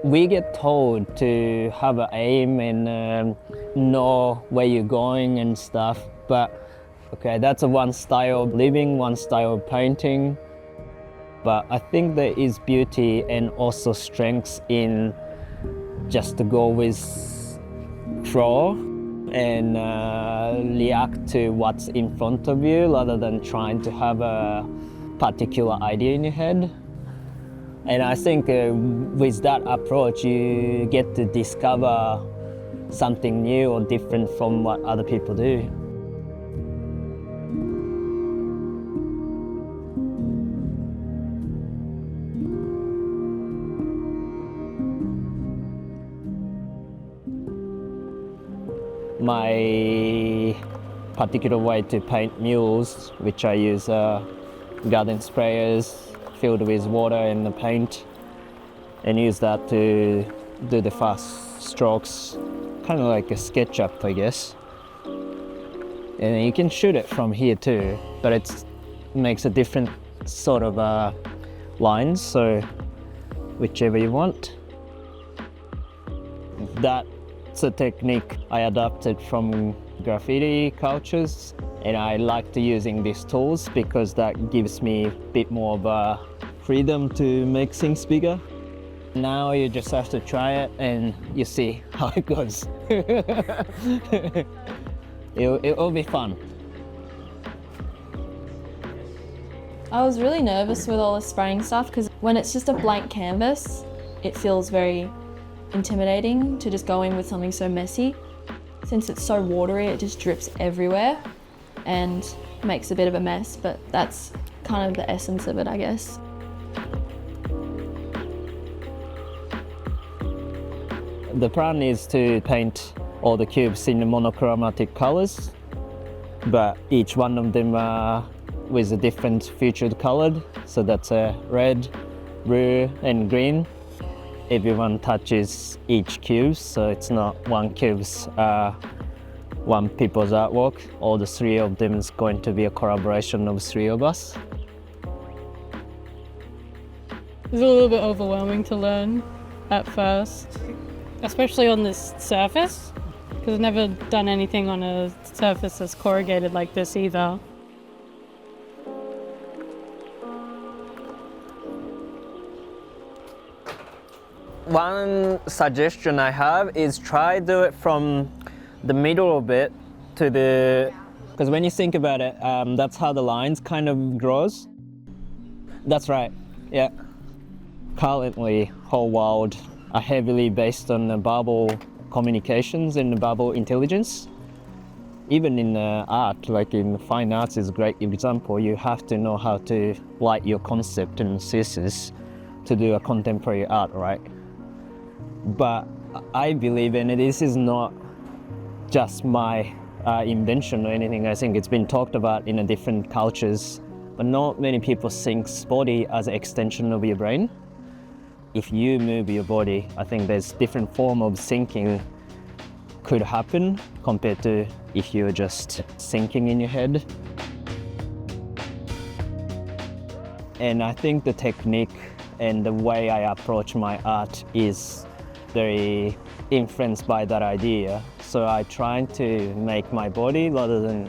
We get told to have an aim and know where you're going and stuff, but okay, that's one style of living, one style of painting. But I think there is beauty and also strengths in just to go with flow and react to what's in front of you rather than trying to have a particular idea in your head. And I think with that approach, you get to discover something new or different from what other people do. My particular way to paint murals, which I use garden sprayers filled with water and the paint, and use that to do the fast strokes, kind of like a SketchUp, I guess. And you can shoot it from here too, but it makes a different sort of lines, so whichever you want. That's a technique I adapted from graffiti cultures, and I like to using these tools because that gives me a bit more of a freedom to make things bigger. Now you just have to try it and you see how it goes. It'll be fun. I was really nervous with all the spraying stuff because when it's just a blank canvas, it feels very intimidating to just go in with something so messy. Since it's so watery, it just drips everywhere and makes a bit of a mess, but that's kind of the essence of it, I guess. The plan is to paint all the cubes in the monochromatic colors, but each one of them with a different featured colored. So that's red, blue and green. Everyone touches each cube, so it's not one cube's one people's artwork. All the three of them is going to be a collaboration of three of us. It's a little bit overwhelming to learn at first, especially on this surface, because I've never done anything on a surface that's corrugated like this either. One suggestion I have is try do it from the middle of it to the, because when you think about it, that's how the lines kind of grows. That's right, yeah. Currently, whole world are heavily based on the verbal communications and the verbal intelligence. Even in art, like in fine arts is a great example. You have to know how to light your concept and thesis to do a contemporary art, right? But I believe, and this is not just my invention or anything, I think it's been talked about in different cultures, but not many people think body as an extension of your brain. If you move your body, I think there's different form of thinking could happen compared to if you're just thinking in your head. And I think the technique and the way I approach my art is very influenced by that idea. So I try to make my body rather than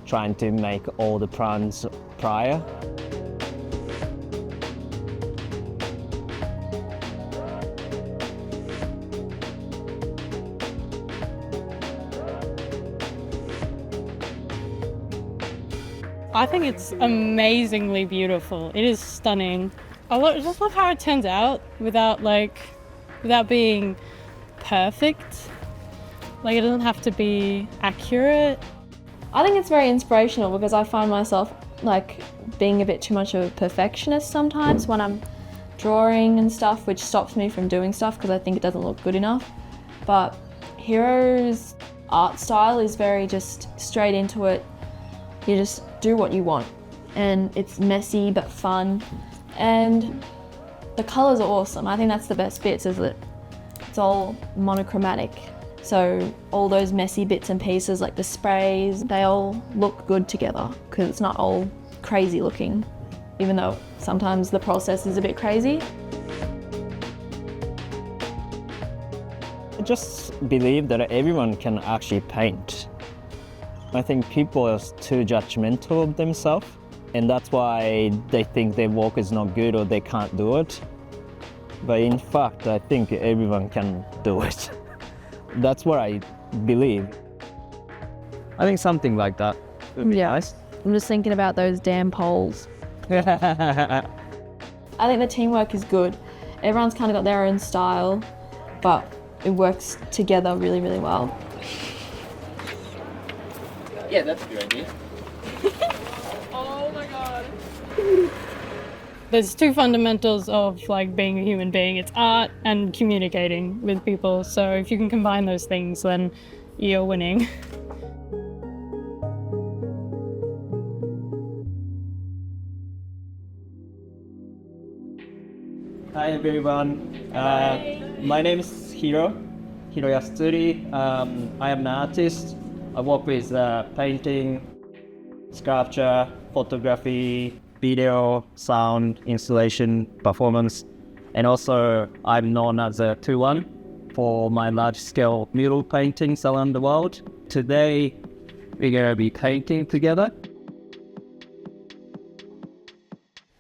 trying to make all the plans prior. I think it's amazingly beautiful. It is stunning. Just love how it turns out without being perfect. Like, it doesn't have to be accurate. I think it's very inspirational because I find myself like being a bit too much of a perfectionist sometimes when I'm drawing and stuff, which stops me from doing stuff because I think it doesn't look good enough. But Hero's art style is very just straight into it. You just do what you want, and it's messy but fun, and the colours are awesome. I think that's the best bits, is that it's all monochromatic. So all those messy bits and pieces, like the sprays, they all look good together because it's not all crazy looking, even though sometimes the process is a bit crazy. just believe that everyone can actually paint. I think people are too judgmental of themselves, and that's why they think their work is not good or they can't do it. But in fact, I think everyone can do it. That's what I believe. I think something like that would be nice. I'm just thinking about those damn poles. I think the teamwork is good. Everyone's kind of got their own style, but it works together really, really well. Yeah, that's a good idea. Oh my god. There's two fundamentals of like being a human being. It's art and communicating with people. So if you can combine those things, then you're winning. Hi everyone. My name is Hiro Yasuri. I am an artist. I work with painting, sculpture, photography, video, sound, installation, performance, and also I'm known as a 2-1 for my large-scale mural paintings around the world. Today, we're going to be painting together.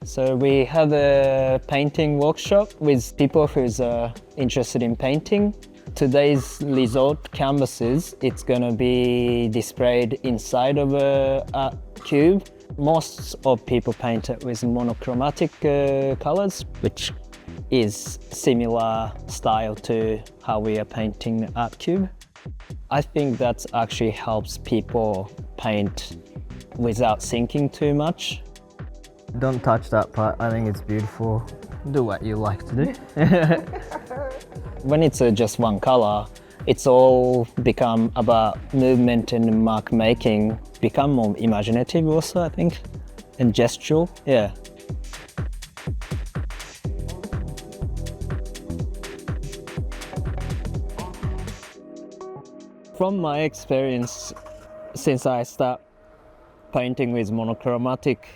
So we have a painting workshop with people who's interested in painting. Today's result canvases, it's going to be displayed inside of a ArtCube. Most of people paint it with monochromatic colors, which is similar style to how we are painting ArtCube. I think that actually helps people paint without thinking too much. Don't touch that part, I think it's beautiful. Do what you like to do. When it's just one color, it's all become about movement and mark making, become more imaginative also, I think, and gestural, yeah. From my experience, since I start painting with monochromatic,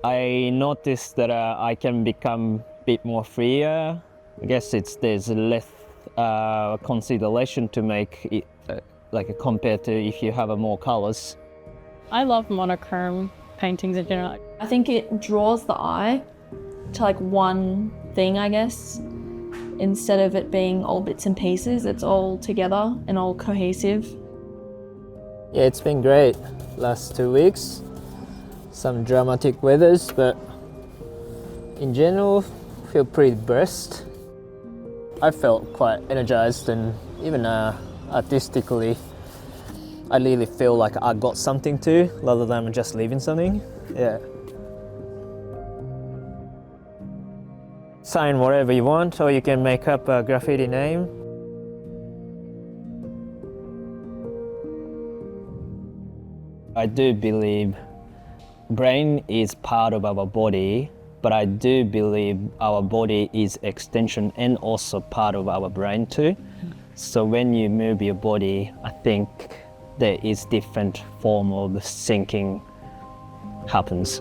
I noticed that I can become a bit more freer. I guess there's less consideration to make it like compared to if you have more colors. I love monochrome paintings in general. I think it draws the eye to like one thing, I guess. Instead of it being all bits and pieces, it's all together and all cohesive. Yeah, it's been great. Last 2 weeks, some dramatic weathers, but in general, I feel pretty burst. I felt quite energized, and even artistically, I really feel like I got something too, rather than just leaving something. Yeah. Sign whatever you want, or you can make up a graffiti name. I do believe brain is part of our body, but I do believe our body is extension and also part of our brain too. So when you move your body, I think there is different form of thinking happens.